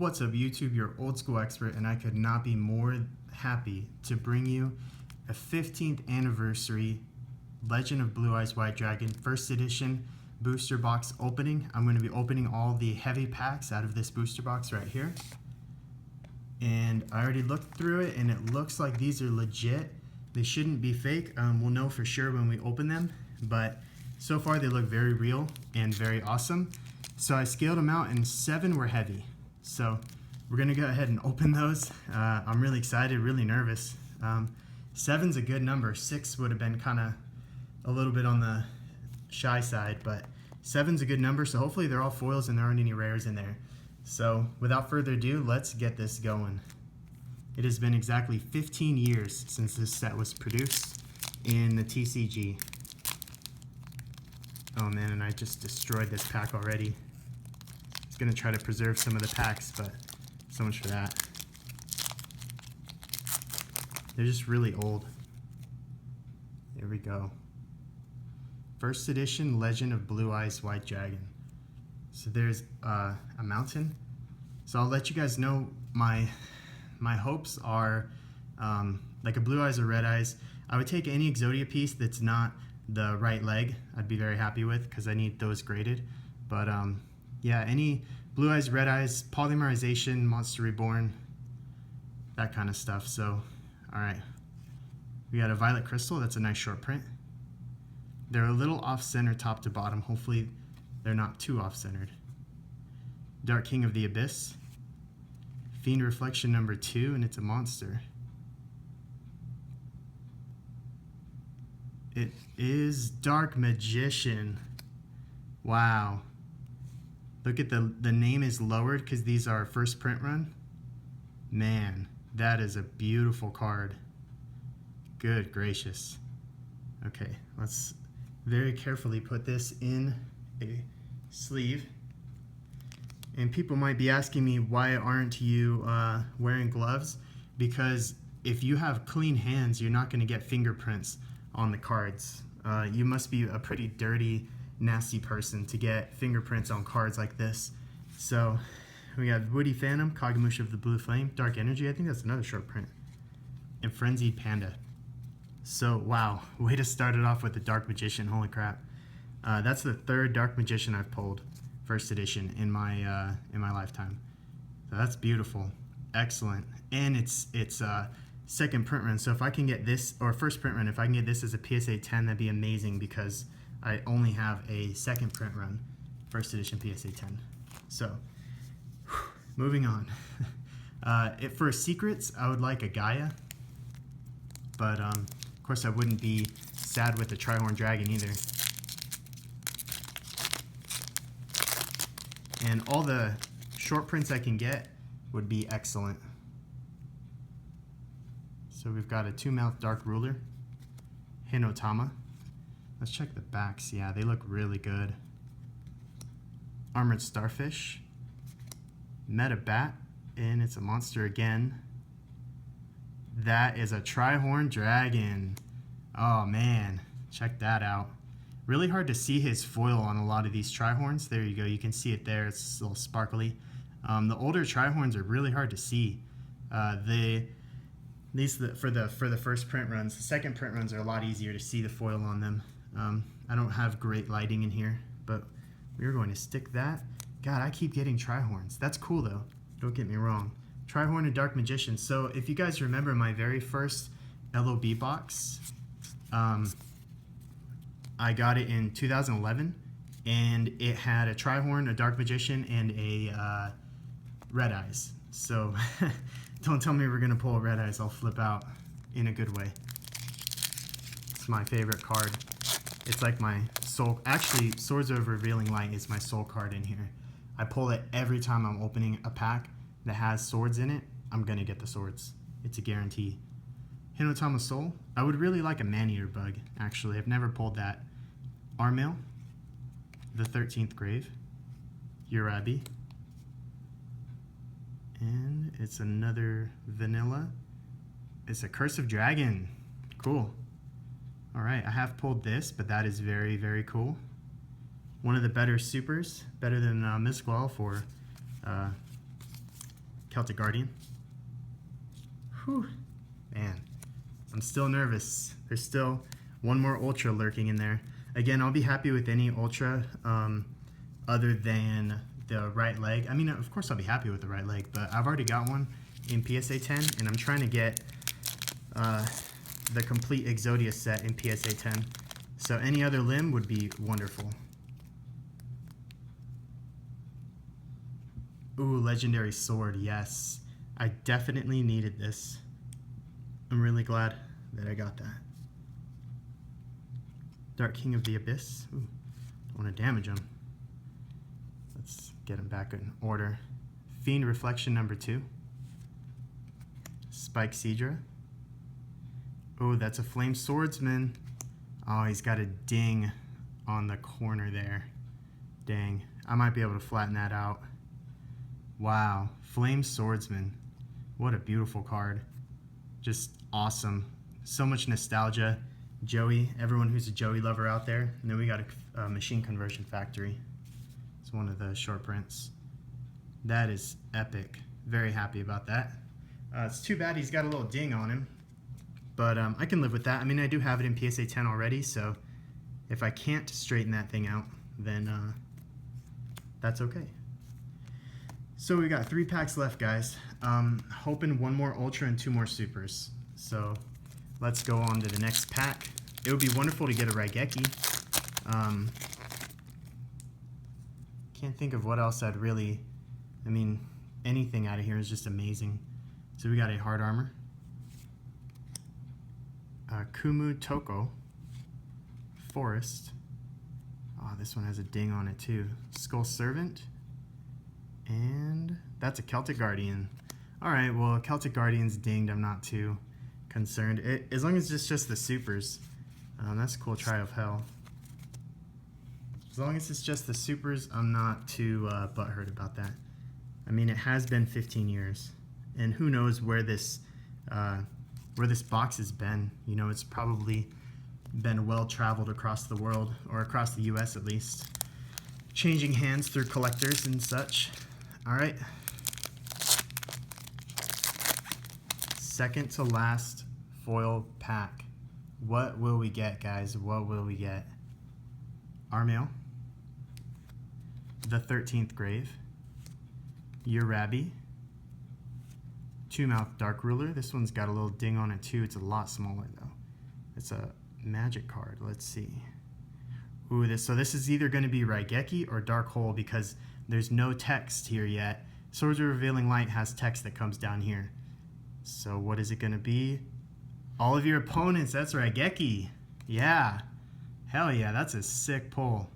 What's up YouTube, your old school expert, and I could not be more happy to bring you a 15th anniversary Legend of Blue Eyes White Dragon first edition booster box opening. I'm going to be opening all the heavy packs out of this booster box right here. And I already looked through it and it looks like these are legit. They shouldn't be fake. We'll know for sure when we open them, but so far they look very real and very awesome. So I scaled them out and 7 were heavy. So we're gonna go ahead and open those. I'm really excited, really nervous. 7's a good number. 6 would have been kind of a little bit on the shy side, but 7's a good number, so hopefully they're all foils and there aren't any rares in there. So without further ado, let's get this going. It has been exactly 15 years since this set was produced in the TCG. Oh man, and I just destroyed this pack already. I was gonna try to preserve some of the packs, but so much for that. They're just really old. There we go. First edition Legend of Blue Eyes White Dragon. So there's a mountain. So I'll let you guys know my hopes are like a Blue Eyes or Red Eyes. I would take any Exodia piece that's not the right leg. I'd be very happy with because I need those graded. But yeah, any Blue Eyes, Red Eyes, Polymerization, Monster Reborn, that kind of stuff. So, all right. We got a Violet Crystal. That's a nice short print. They're a little off-center top to bottom. Hopefully they're not too off-centered. Dark King of the Abyss. Fiend Reflection number 2, and it's a monster. It is Dark Magician. Wow. Look at the name is lowered because these are first print run. Man, that is a beautiful card. Good gracious. Okay, let's very carefully put this in a sleeve. And people might be asking me, why aren't you wearing gloves? Because if you have clean hands, you're not going to get fingerprints on the cards. You must be a pretty dirty, nasty person to get fingerprints on cards like this. So we got Woody Phantom, Kagemusha of the Blue Flame, Dark Energy, I think that's another short print, and Frenzied Panda. So wow, way to start it off with the Dark Magician, holy crap. That's the 3rd Dark Magician I've pulled, first edition, in my lifetime. So that's beautiful, excellent, and it's second print run. So if I can get this, or first print run, if I can get this as a PSA 10, that'd be amazing because I only have a second print run, first edition PSA 10. So moving on. For secrets, I would like a Gaia, but of course I wouldn't be sad with a Trihorn Dragon either. And all the short prints I can get would be excellent. So we've got a 2-mouth Dark Ruler, Hinotama. Let's check the backs. Yeah, they look really good. Armored Starfish, Meta Bat, and it's a monster again. That is a Trihorn Dragon. Oh man, check that out. Really hard to see his foil on a lot of these Trihorns. There you go, you can see it there, it's a little sparkly. The older Trihorns are really hard to see. For the first print runs. The second print runs are a lot easier to see the foil on them. I don't have great lighting in here, but we're going to stick that. God, I keep getting Trihorns. That's cool though, don't get me wrong. Trihorn and Dark Magician. So if you guys remember my very first LOB box, I got it in 2011, and it had a Trihorn, a Dark Magician, and a Red Eyes. So don't tell me we're gonna pull a Red Eyes, I'll flip out in a good way. It's my favorite card. It's like my soul, actually Swords of Revealing Light is my soul card in here. I pull it every time I'm opening a pack that has swords in it. I'm gonna get the swords. It's a guarantee. Hinotama Soul. I would really like a Man-Eater Bug, actually. I've never pulled that. Armail, the 13th Grave, Urabi, and it's another vanilla. It's a Curse of Dragon. Cool. All right, I have pulled this, but that is very, very cool. One of the better supers, better than Misqual for Celtic Guardian. Whew. Man, I'm still nervous. There's still one more Ultra lurking in there. Again, I'll be happy with any Ultra other than the right leg. I mean, of course I'll be happy with the right leg, but I've already got one in PSA 10, and I'm trying to get the complete Exodia set in PSA 10. So any other limb would be wonderful. Ooh, Legendary Sword, yes. I definitely needed this. I'm really glad that I got that. Dark King of the Abyss. Ooh, don't want to damage him. Let's get him back in order. Fiend Reflection number 2. Spike Seadra. Oh, that's a Flame Swordsman. Oh, he's got a ding on the corner there. Dang, I might be able to flatten that out. Wow, Flame Swordsman. What a beautiful card. Just awesome. So much nostalgia. Joey, everyone who's a Joey lover out there. And then we got a Machine Conversion Factory. It's one of the short prints. That is epic. Very happy about that. It's too bad he's got a little ding on him. But I can live with that. I mean, I do have it in PSA 10 already, so if I can't straighten that thing out, then that's okay. So we got 3 packs left, guys. Hoping one more Ultra and 2 more Supers. So let's go on to the next pack. It would be wonderful to get a Raigeki. Can't think of what else I'd really... I mean, anything out of here is just amazing. So we got a Hard Armor. Kumu Toko. Forest. Oh, this one has a ding on it too. Skull Servant. And that's a Celtic Guardian. Alright, well, Celtic Guardian's dinged. I'm not too concerned. As long as it's just the Supers. That's a cool Try of Hell. As long as it's just the Supers, I'm not too butthurt about that. I mean, it has been 15 years. And who knows where this box has been. You know, it's probably been well traveled across the world, or across the US at least. Changing hands through collectors and such. Alright. Second to last foil pack. What will we get, guys? What will we get? Armail. The 13th Grave. Urabi. Two Mouth Dark Ruler. This one's got a little ding on it too. It's a lot smaller though. It's a magic card. Let's see. Ooh, so this is either going to be Raigeki or Dark Hole because there's no text here yet. Swords of Revealing Light has text that comes down here. So what is it going to be? All of your opponents. That's Raigeki. Yeah. Hell yeah, that's a sick pull.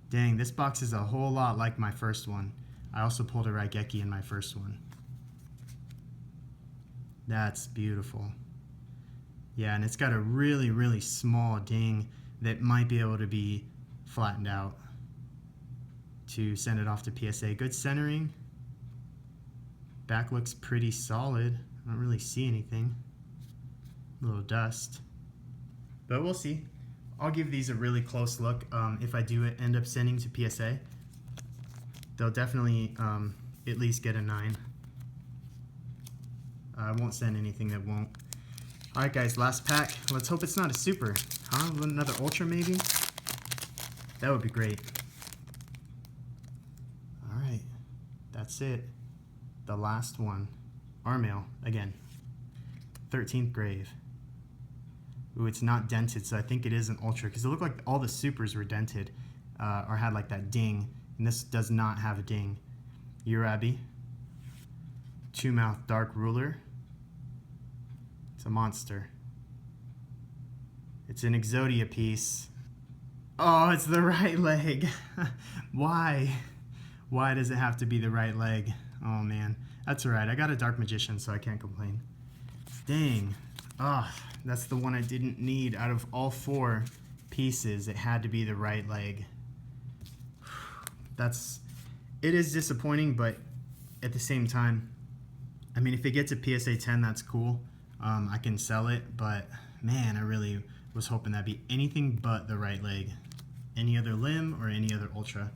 Dang, this box is a whole lot like my first one. I also pulled a Raigeki in my first one. That's beautiful. Yeah, and it's got a really, really small ding that might be able to be flattened out to send it off to PSA. Good centering. Back looks pretty solid. I don't really see anything. A little dust. But we'll see. I'll give these a really close look if I do end up sending to PSA. They'll definitely at least get a 9. I won't send anything that won't. Alright guys, last pack. Let's hope it's not a super. Huh? Another Ultra maybe? That would be great. Alright. That's it. The last one. Armail, again. 13th Grave. Ooh, it's not dented, so I think it is an Ultra, because it looked like all the supers were dented, or had like that ding, and this does not have a ding. Urabi. Two Mouth Dark Ruler. It's a monster. It's an Exodia piece. Oh, it's the right leg. Why? Why does it have to be the right leg? Oh man, that's alright. I got a Dark Magician, so I can't complain. Dang. Ah, oh, that's the one I didn't need. Out of all 4 pieces, it had to be the right leg. It is disappointing, but at the same time, I mean, if it gets a PSA 10, that's cool. I can sell it, but man, I really was hoping that'd be anything but the right leg. Any other limb or any other Ultra.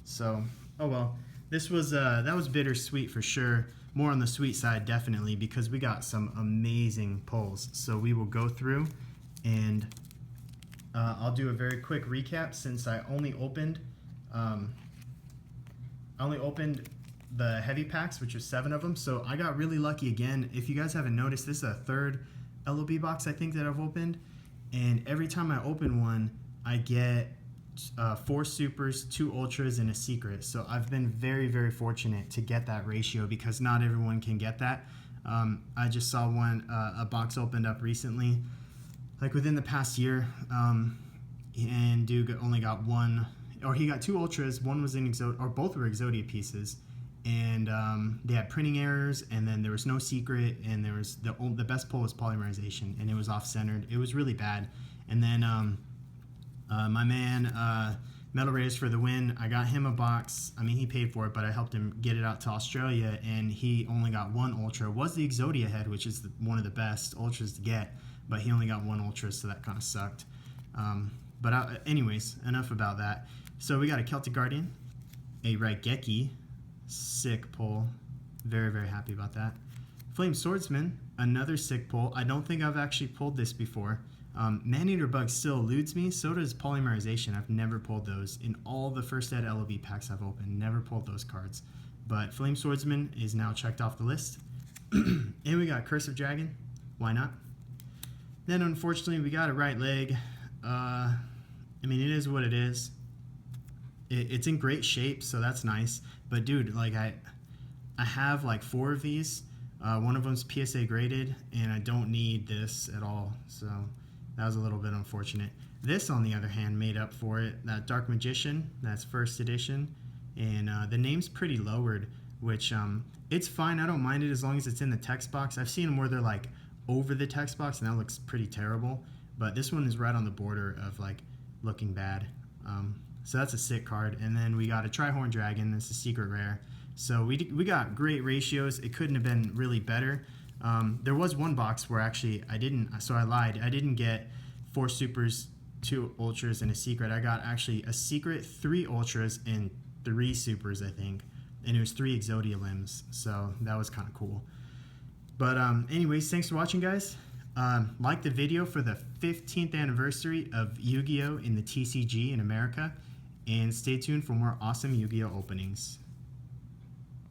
So, oh well. This was that was bittersweet for sure. More on the sweet side, definitely, because we got some amazing pulls. So we will go through, and I'll do a very quick recap since I only opened the heavy packs, which was 7 of them. So I got really lucky again. If you guys haven't noticed, this is a third LOB box I think that I've opened, and every time I open one, I get 4 supers, 2 ultras, and a secret. So I've been very, very fortunate to get that ratio because not everyone can get that. I just saw a box opened up recently, like within the past year, and dude only got 1, or he got 2 ultras. One was in Exodia, or both were Exodia pieces, and they had printing errors, and then there was no secret, and there was the best pull was polymerization, and it was off-centered. It was really bad, and then my man, Metal Raiders for the win. I got him a box. I mean, he paid for it, but I helped him get it out to Australia, and he only got 1 ultra. It was the Exodia head, which is one of the best ultras to get, but he only got 1 ultra, so that kind of sucked. Anyways, enough about that. So we got a Celtic Guardian, a Raigeki, sick pull. Very, very happy about that. Flame Swordsman, another sick pull. I don't think I've actually pulled this before. Man-Eater Bug still eludes me, so does Polymerization. I've never pulled those. In all the first ed LOB packs I've opened, never pulled those cards. But Flame Swordsman is now checked off the list. And we got Curse of Dragon. Why not? Then unfortunately we got a right leg. I mean, it is what it is. It's in great shape, so that's nice. But dude, like I have like 4 of these. One of them's PSA graded, and I don't need this at all. So that was a little bit unfortunate. This, on the other hand, made up for it. That Dark Magician, that's first edition, and the name's pretty lowered, which it's fine. I don't mind it as long as it's in the text box. I've seen them where they're like over the text box, and that looks pretty terrible. But this one is right on the border of like looking bad. So that's a sick card. And then we got a Trihorn Dragon. That's a secret rare. So we got great ratios. It couldn't have been really better. There was one box where actually I lied. I didn't get 4 supers, 2 ultras, and a secret. I got actually a secret, 3 ultras, and 3 supers, I think. And it was 3 Exodia limbs. So that was kind of cool. But anyways, thanks for watching, guys. Like the video for the 15th anniversary of Yu-Gi-Oh! In the TCG in America. And stay tuned for more awesome Yu-Gi-Oh! Openings.